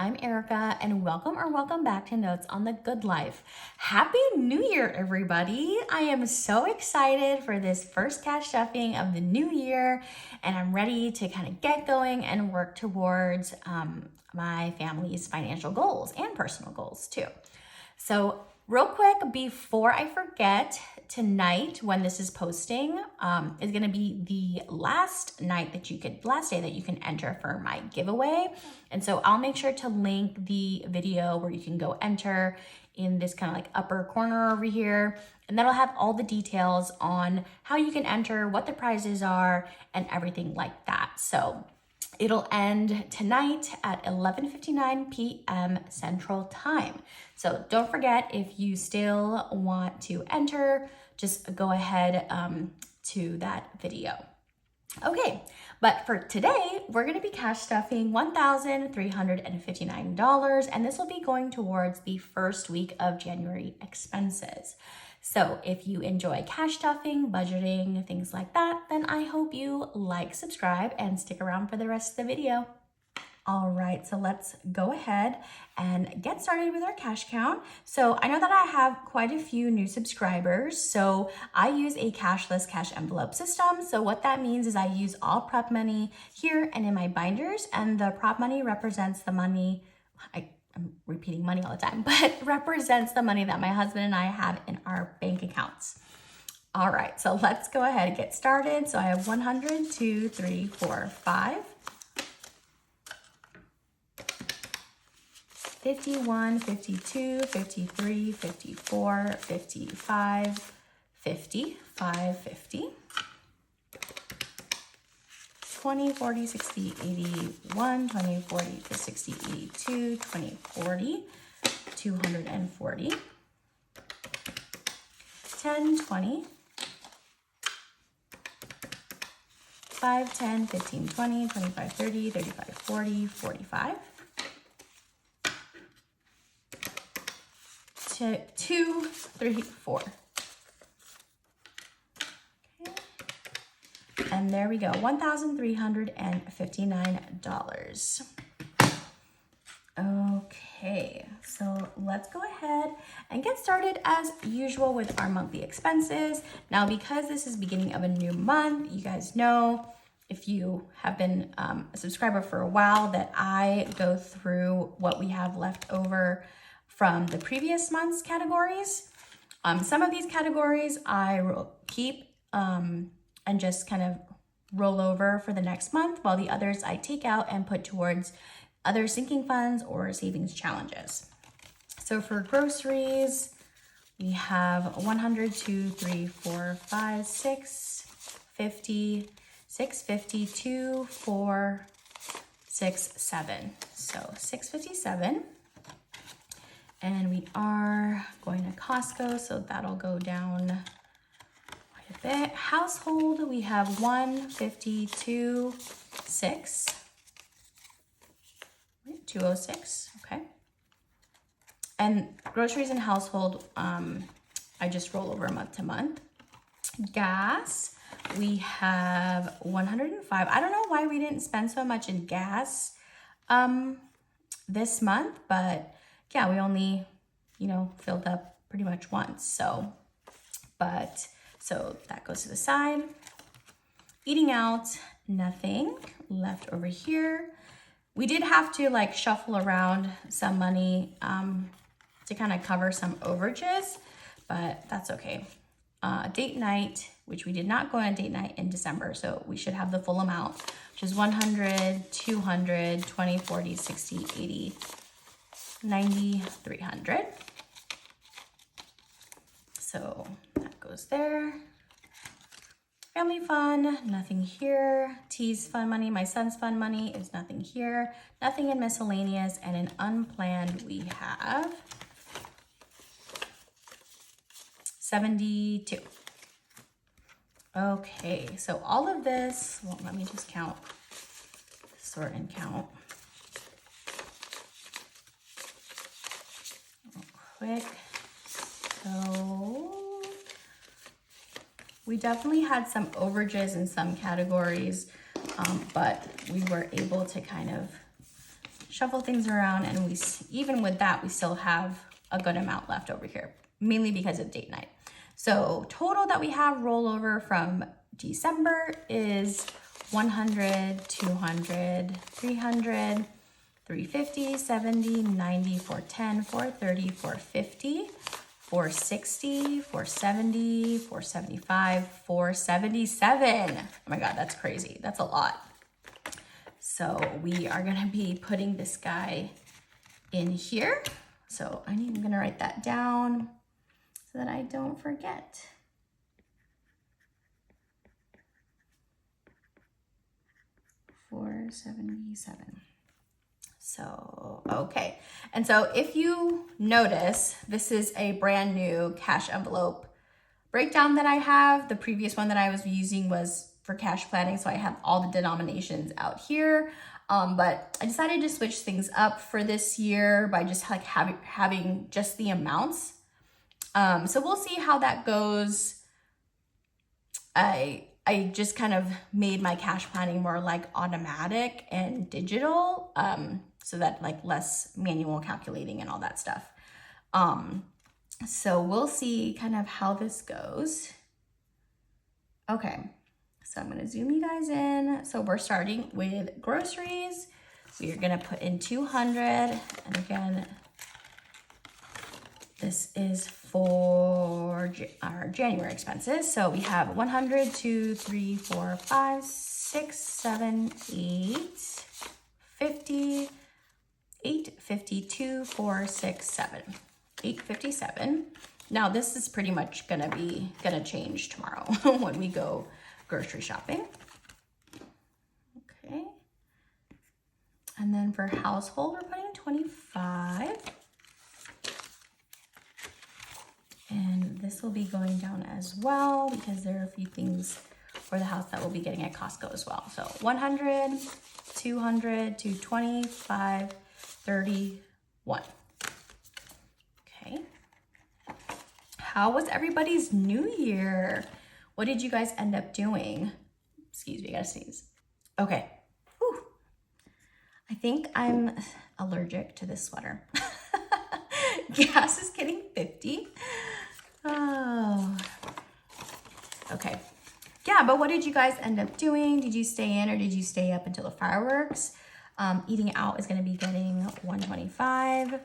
I'm Erika, and welcome back to Notes on the Good Life. Happy New Year, everybody. I am so excited for this first cash stuffing of the new year, and I'm ready to kind of get going and work towards my family's financial goals and personal goals too. So real quick, before I forget, tonight when this is posting is going to be the last day that you can enter for my giveaway. And so I'll make sure to link the video where you can go enter in this kind of like upper corner over here. And that'll have all the details on how you can enter, what the prizes are, and everything like that. So it'll end tonight at 11:59 p.m. Central Time. So don't forget, if you still want to enter, just go ahead to that video. Okay, but for today, we're gonna be cash stuffing $1,359, and this will be going towards the first week of January expenses. So if you enjoy cash stuffing, budgeting, things like that, then I hope you like, subscribe, and stick around for the rest of the video. All right, so let's go ahead and get started with our cash count. So I know that I have quite a few new subscribers. So I use a cashless cash envelope system. So what that means is I use all prop money here and in my binders, and the prop money represents the money, I'm repeating money all the time, but represents the money that my husband and I have in our bank accounts. All right, so let's go ahead and get started. So I have 100, 2, 3, 4, 5. 51, 52, 53, 54, 55, 50, 5, 50, 20, 40, 60, 81, 20, 40, 60, 82, 20, 40, 240, 10, 20, 5, 10, 15, 20, 25, 30, 35, 40, 45, 2, 3, 4. Okay. And there we go, $1,359. Okay, so let's go ahead and get started as usual with our monthly expenses. Now, because this is beginning of a new month, you guys know, if you have been a subscriber for a while, that I go through what we have left over from the previous month's categories. Some of these categories I will keep and just kind of roll over for the next month, while the others I take out and put towards other sinking funds or savings challenges. So for groceries, we have 100, 2, 3, 4, 5, 6, 50, 650, 2, 4, 6, 7. So 657. And we are going to Costco, so that'll go down quite a bit. Household, we have 152, 6, 206, okay. And groceries and household, I just roll over month to month. Gas, we have 105. I don't know why we didn't spend so much in gas this month, but yeah, we only, filled up pretty much once. So that goes to the side. Eating out, nothing left over here. We did have to shuffle around some money to kind of cover some overages, but that's okay. Date night, which we did not go on a date night in December, so we should have the full amount, which is 100, 200, 20, 40, 60, 80, 90, 300. So that goes there. Family fun, nothing here. T's fun money, my son's fun money is nothing here. Nothing in miscellaneous, and in unplanned we have 72. Okay, so all of this, well, let me just sort and count. Quick. So we definitely had some overages in some categories, but we were able to kind of shuffle things around, and even with that, we still have a good amount left over here, mainly because of date night. So total that we have rollover from December is 100, 200, 300, 350, 70, 90, 410, 430, 450, 460, 470, 475, 477. Oh my God, that's crazy. That's a lot. So we are gonna be putting this guy in here. So I'm gonna write that down so that I don't forget. $477. So, okay. And so if you notice, this is a brand new cash envelope breakdown that I have. The previous one that I was using was for cash planning, so I have all the denominations out here. But I decided to switch things up for this year by just like having just the amounts. So we'll see how that goes. I just kind of made my cash planning more like automatic and digital, so that like less manual calculating and all that stuff. So we'll see kind of how this goes. Okay, so I'm gonna zoom you guys in. So we're starting with groceries. We are gonna put in 200, and again, this is for our January expenses. So we have 100, 2, 3, 4, 5, 6, 7, 8, 50, 852, 4, 6, 7, 857. Now this is pretty much gonna change tomorrow when we go grocery shopping. Okay. And then for household, we're putting 25. And this will be going down as well because there are a few things for the house that we'll be getting at Costco as well. So 100, 200, 220, 5, 31. Okay. How was everybody's new year? What did you guys end up doing? Excuse me, I gotta sneeze. Okay. Whew. I think I'm allergic to this sweater. Gas is getting 50. Oh, okay. Yeah, but what did you guys end up doing? Did you stay in or did you stay up until the fireworks? Eating out is going to be getting 125.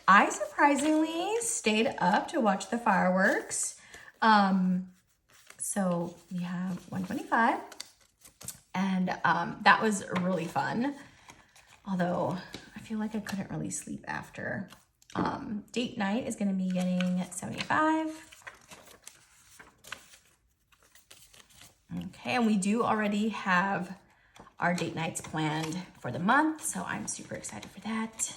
I surprisingly stayed up to watch the fireworks. So we have 125, and that was really fun. Although I feel like I couldn't really sleep after. Date night is going to be getting 75. Okay, and we do already have our date nights planned for the month, so I'm super excited for that.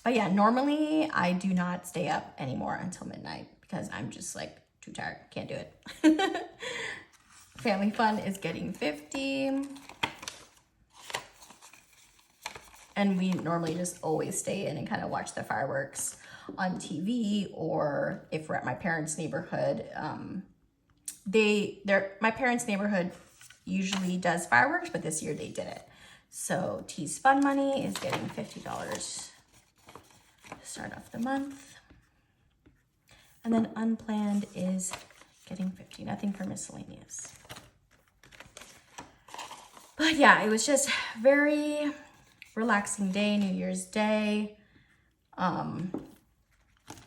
But yeah, normally I do not stay up anymore until midnight because I'm just like too tired, can't do it. Family fun is getting 50. And we normally just always stay in and kind of watch the fireworks on TV, or if we're at my parents' neighborhood, my parents' neighborhood usually does fireworks, but this year they did it. So T's Fun Money is getting $50 to start off the month. And then Unplanned is getting 50, nothing for miscellaneous. But yeah, it was just very relaxing day, New Year's Day.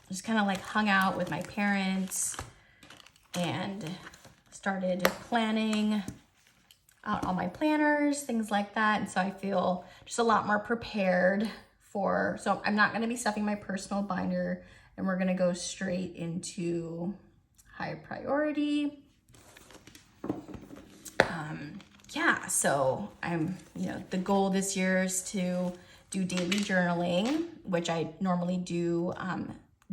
Just kind of like hung out with my parents and started planning out all my planners, things like that. And so I feel just a lot more prepared so I'm not going to be stuffing my personal binder, and we're going to go straight into high priority. Yeah, so the goal this year is to do daily journaling, which I normally do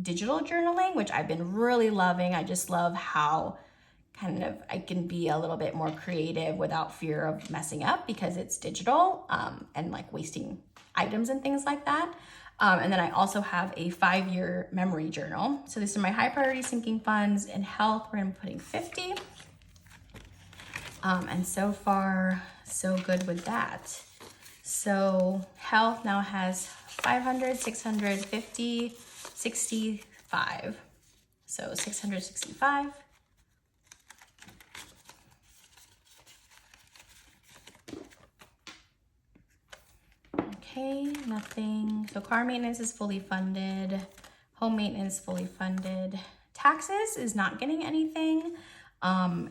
digital journaling, which I've been really loving. I just love how kind of I can be a little bit more creative without fear of messing up because it's digital and like wasting items and things like that. And then I also have a 5-year memory journal. So this is my high priority sinking funds. In health, we're gonna be putting 50. And so far, so good with that. So health now has 500, 650, 65. So 665. Okay, nothing. So car maintenance is fully funded. Home maintenance fully funded. Taxes is not getting anything,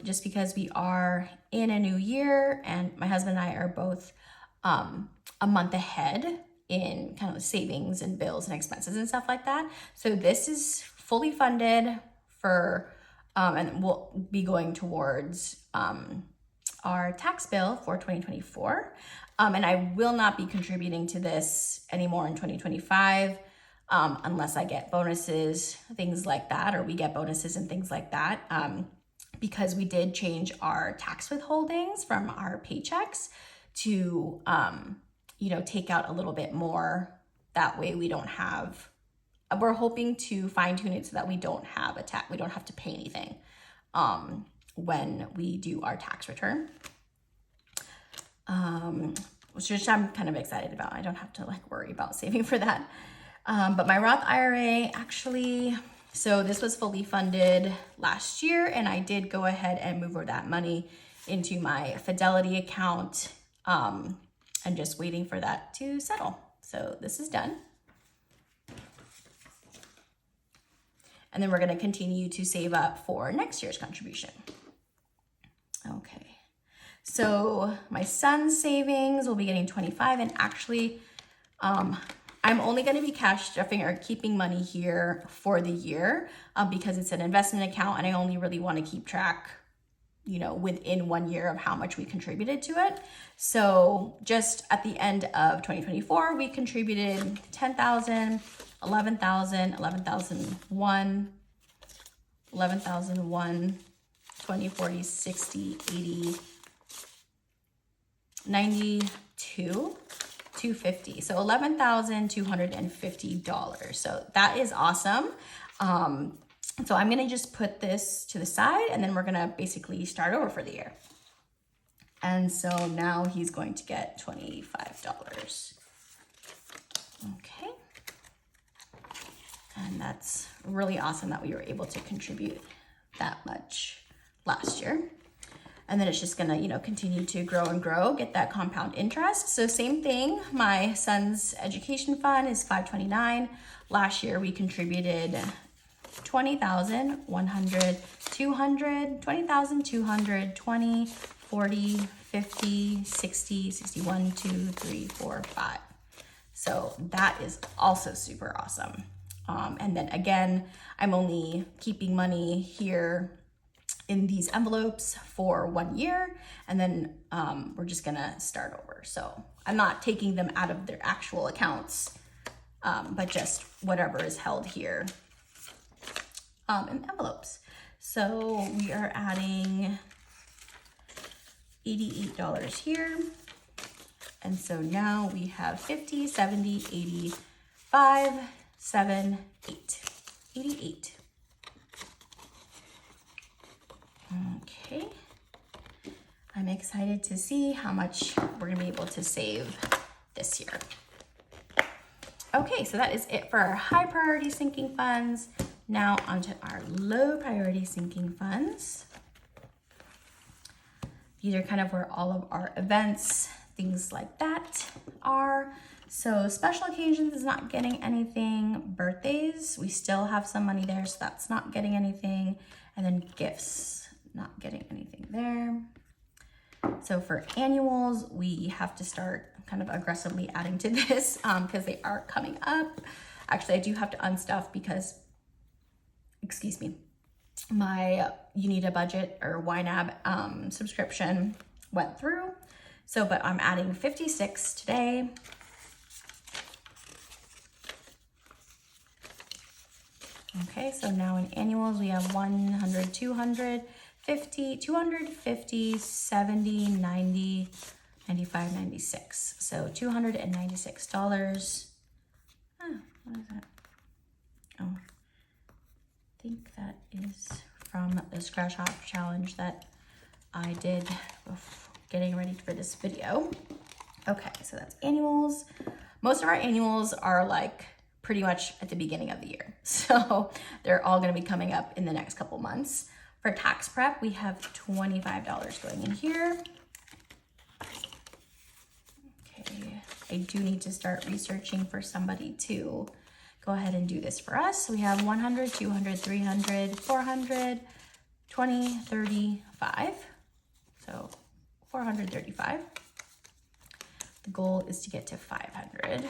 just because we are in a new year and my husband and I are both a month ahead in kind of savings and bills and expenses and stuff like that. So this is fully funded for, and we'll be going towards our tax bill for 2024. And I will not be contributing to this anymore in 2025 unless I get bonuses, things like that, or we get bonuses and things like that. Because we did change our tax withholdings from our paychecks to, take out a little bit more. That way we don't have, we're hoping to fine tune it so that we don't have we don't have to pay anything when we do our tax return. Which I'm kind of excited about. I don't have to worry about saving for that. But my Roth IRA actually, so this was fully funded last year and I did go ahead and move over that money into my Fidelity account. I'm just waiting for that to settle. So this is done. And then we're going to continue to save up for next year's contribution. Okay. So my son's savings will be getting 25, and actually I'm only going to be cash stuffing or keeping money here for the year because it's an investment account and I only really want to keep track, within 1 year of how much we contributed to it. So just at the end of 2024, we contributed 10,000, 11,000, 11,001, 11,001, 20, 40, 60, 80, 92, 250. So $11,250. So that is awesome. So I'm going to just put this to the side and then we're going to basically start over for the year. And so now he's going to get $25. Okay. And that's really awesome that we were able to contribute that much last year. And then it's just gonna, continue to grow and grow, get that compound interest. So same thing, my son's education fund is $529. Last year we contributed 20,100, 200, 20,200, 20, 40, 50, 60, 61, 2, 3, 4, 5. So that is also super awesome. And then again, I'm only keeping money here in these envelopes for 1 year, and then we're just gonna start over. So I'm not taking them out of their actual accounts, but just whatever is held here in envelopes. So we are adding $88 here. And so now we have 50, 70, 80, 5, 7, 8, 88. Okay, I'm excited to see how much we're gonna be able to save this year. Okay, so that is it for our high priority sinking funds. Now onto our low priority sinking funds. These are kind of where all of our events, things like that are. So special occasions is not getting anything. Birthdays, we still have some money there, so that's not getting anything. And then gifts, not getting anything there. So for annuals, we have to start kind of aggressively adding to this because they are coming up. Actually, I do have to unstuff because, excuse me, my You Need a Budget or YNAB subscription went through. So, but I'm adding 56 today. Okay, so now in annuals, we have 100, 200, 50, 250, 70, 90, 95, 96. So $296. Oh, what is that? Oh, I think that is from the scratch off challenge that I did getting ready for this video. Okay, so that's annuals. Most of our annuals are like pretty much at the beginning of the year. So they're all gonna be coming up in the next couple months. For tax prep, we have $25 going in here. Okay, I do need to start researching for somebody to go ahead and do this for us. So we have 100, 200, 300, 400, 20, 35. So 435. The goal is to get to 500,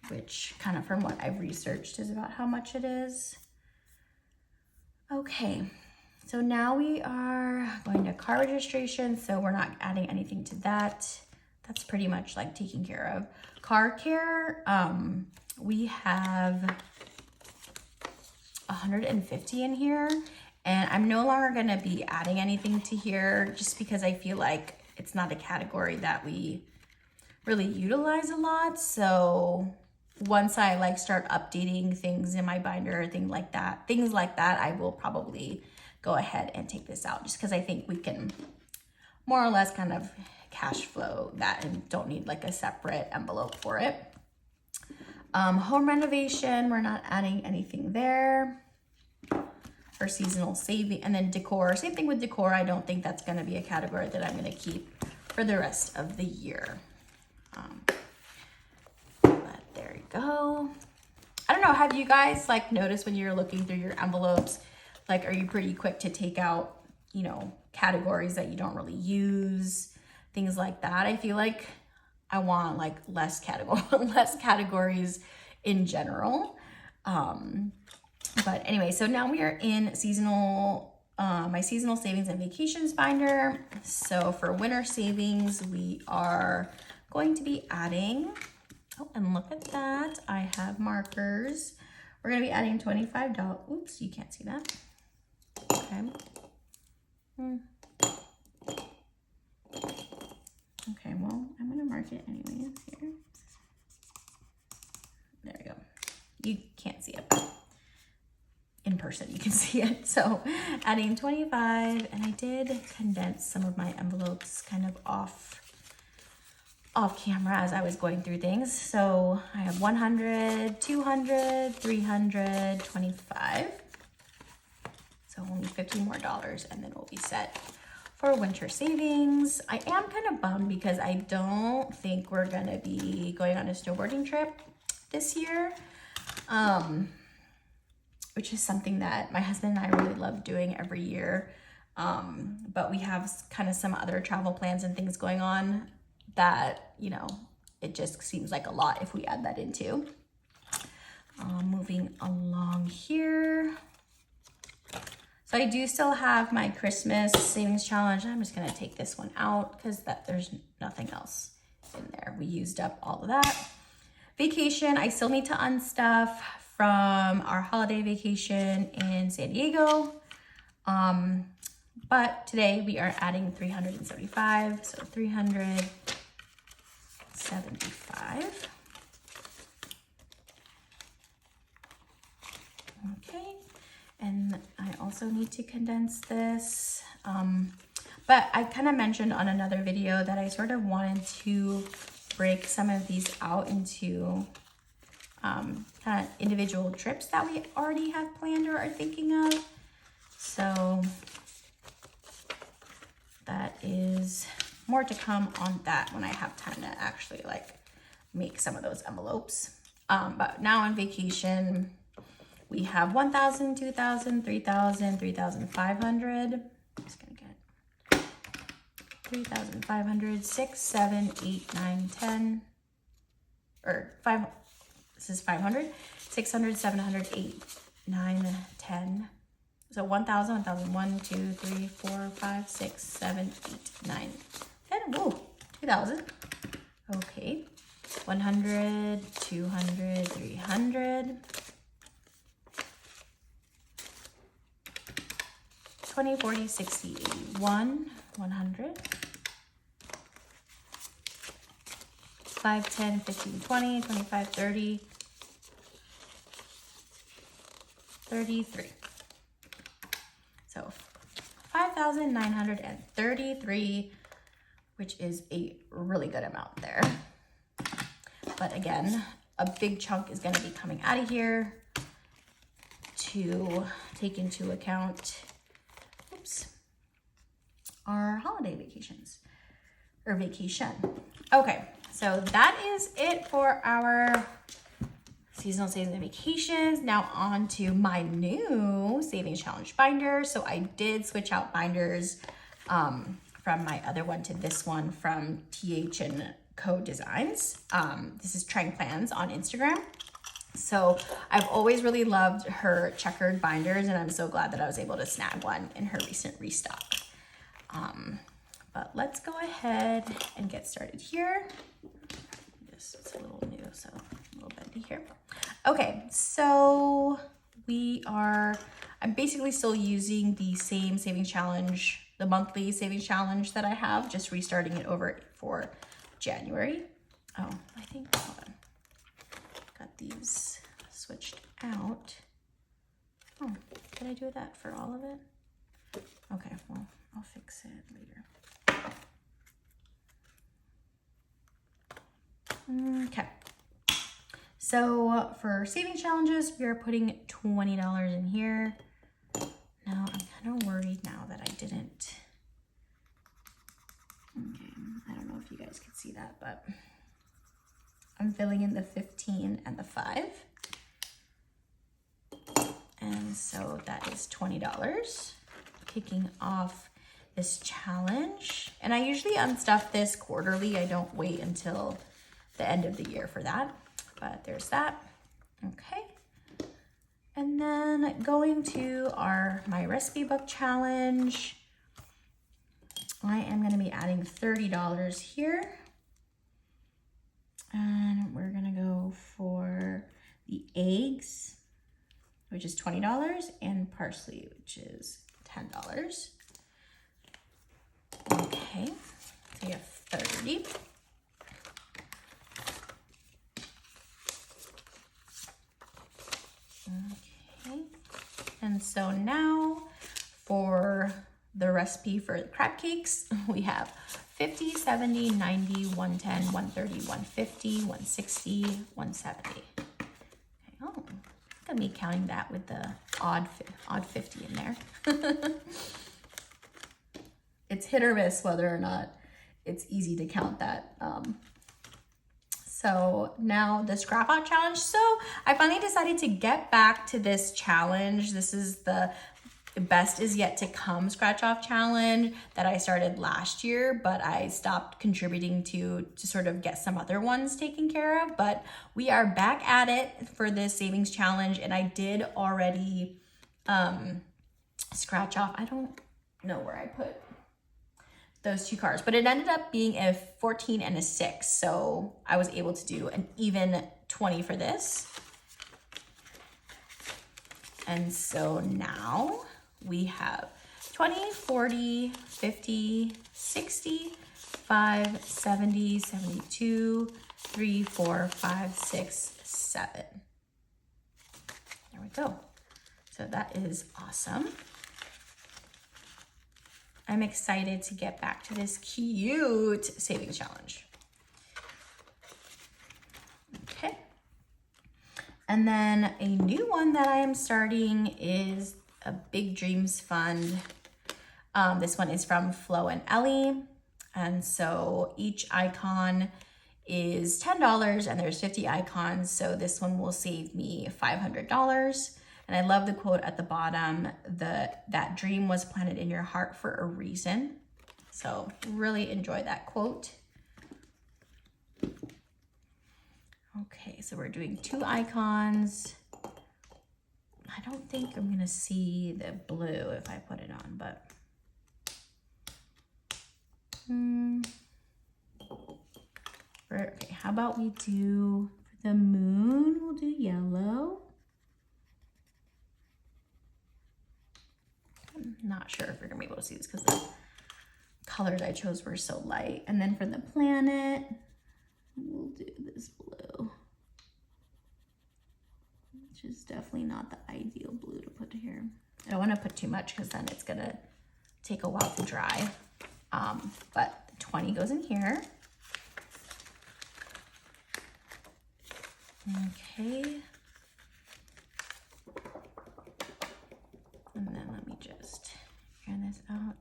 which kind of from what I've researched is about how much it is. Okay, so now we are going to car registration. So we're not adding anything to that. That's pretty much like taken care of. Car care, we have 150 in here, and I'm no longer gonna be adding anything to here just because I feel like it's not a category that we really utilize a lot. So once I like start updating things in my binder, things like that, I will probably go ahead and take this out just because I think we can more or less kind of cash flow that and don't need like a separate envelope for it. Home renovation, we're not adding anything there. For seasonal saving, and then decor, same thing with decor. I don't think that's going to be a category that I'm going to keep for the rest of the year. But there you go. I don't know, have you guys like noticed when you're looking through your envelopes, like are you pretty quick to take out, you know, categories that you don't really use, things like that? I feel like I want like less categories in general. But anyway, so now we are in seasonal, my seasonal savings and vacations binder. So for winter savings, we are going to be adding, oh, and look at that, I have markers. We're gonna be adding $25. Oops, you can't see that. Okay. Okay, well, I'm gonna mark it anyways here. There we go. You can't see it, but in person you can see it. So adding 25, and I did condense some of my envelopes kind of off camera as I was going through things. So I have 100, 200, 300, 25. So only $50 more, and then we'll be set for winter savings. I am kind of bummed because I don't think we're gonna be going on a snowboarding trip this year. Which is something that my husband and I really love doing every year. But we have kind of some other travel plans and things going on that, you know, it just seems like a lot if we add that into. Moving along here. So I do still have my Christmas savings challenge. I'm just gonna take this one out because there's nothing else in there. We used up all of that. Vacation, I still need to unstuff from our holiday vacation in San Diego. But today we are adding 375, so 375. Okay, and I also need to condense this. But I kind of mentioned on another video that I sort of wanted to break some of these out into kind of individual trips that we already have planned or are thinking of. So that is more to come on that when I have time to actually like make some of those envelopes. But now on vacation, we have 1,000, 2,000, 3,000, 3,500. I'm just gonna get 3,500, 6, 7, 8, 9, 10, or 5. This is 500, 600, 700, 8, 9, 10. So 1,000, 1,000, 1, 2, 3, 4, 5, 6, 7, 8, 9, 10. Whoa, 2,000. Okay. 100, 200, 300. 20, 40, 60, 81, 100. 5, 10, 15, 20, 25, 30, 33. So 5,933, which is a really good amount there. But again, a big chunk is going to be coming out of here to take into account, our holiday vacations or vacation. Okay, so that is it for our seasonal savings and vacations. Now on to my new savings challenge binder. So I did switch out binders from my other one to this one from TH and Co Designs. This is Trying Plans on Instagram. So I've always really loved her checkered binders, and I'm so glad that I was able to snag one in her recent restock. But let's go ahead and get started here. It's a little new, so a little bendy here. Okay, so I'm basically still using the same savings challenge, the monthly savings challenge that I have, just restarting it over for January. Oh, I think, hold on. Got these switched out. Oh, did I do that for all of it? Okay, well, I'll fix it later. Okay. So for savings challenges, we are putting $20 in here. Now I'm kind of worried now that I didn't. Okay, I don't know if you guys can see that, but I'm filling in the 15 and the 5. And so that is $20. Kicking off this challenge. And I usually unstuff this quarterly. I don't wait until the end of the year for that. But there's that. Okay. And then going to my recipe book challenge. I am going to be adding $30 here. And we're going to go for the eggs, which is $20, and parsley, which is $10. Okay, so you have 30. Okay, and so now for the recipe for the crab cakes, we have 50, 70, 90, 110, 130, 150, 160, 170. Okay, oh, look at me counting that with the odd 50 in there. It's hit or miss whether or not it's easy to count that. So now the scrap out challenge. So I finally decided to get back to this challenge. This is the best is yet to come scratch off challenge that I started last year, but I stopped contributing to sort of get some other ones taken care of. But we are back at it for this savings challenge, and I did already scratch off. I don't know where I put those two cards, but it ended up being a 14 and a 6. So I was able to do an even 20 for this. And so now we have 20, 40, 50, 60, 5, 70, 72, 3, 4, 5, 6, 7. There we go. So that is awesome. I'm excited to get back to this cute savings challenge. Okay. And then a new one that I am starting is a Big Dreams Fund. This one is from Flo and Ellie. And so each icon is $10 and there's 50 icons. So this one will save me $500. And I love the quote at the bottom, that dream was planted in your heart for a reason. So really enjoy that quote. Okay, so we're doing 2 icons. I don't think I'm gonna see the blue if I put it on, but okay, how about we do for the moon, we'll do yellow. I'm not sure if we're gonna be able to see this because the colors I chose were so light. And then for the planet, we'll do this blue, which is definitely not the ideal blue to put here. I don't want to put too much because then it's gonna take a while to dry. But 20 goes in here. Okay. And then let me just air this out.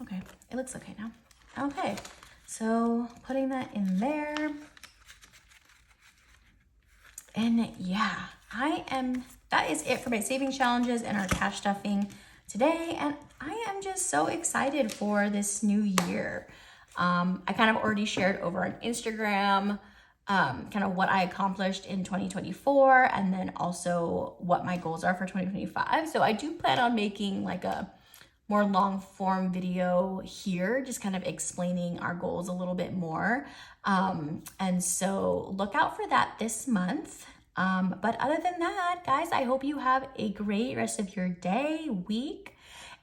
Okay, it looks okay now. Okay, so putting that in there. And yeah, that is it for my savings challenges and our cash stuffing today. And I am just so excited for this new year. I kind of already shared over on Instagram kind of what I accomplished in 2024 and then also what my goals are for 2025. So I do plan on making like a more long form video here, just kind of explaining our goals a little bit more. And so look out for that this month. But other than that, guys, I hope you have a great rest of your day, week.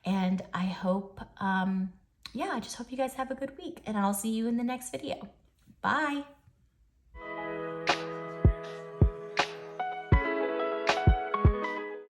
And I hope, I just hope you guys have a good week, and I'll see you in the next video. Bye.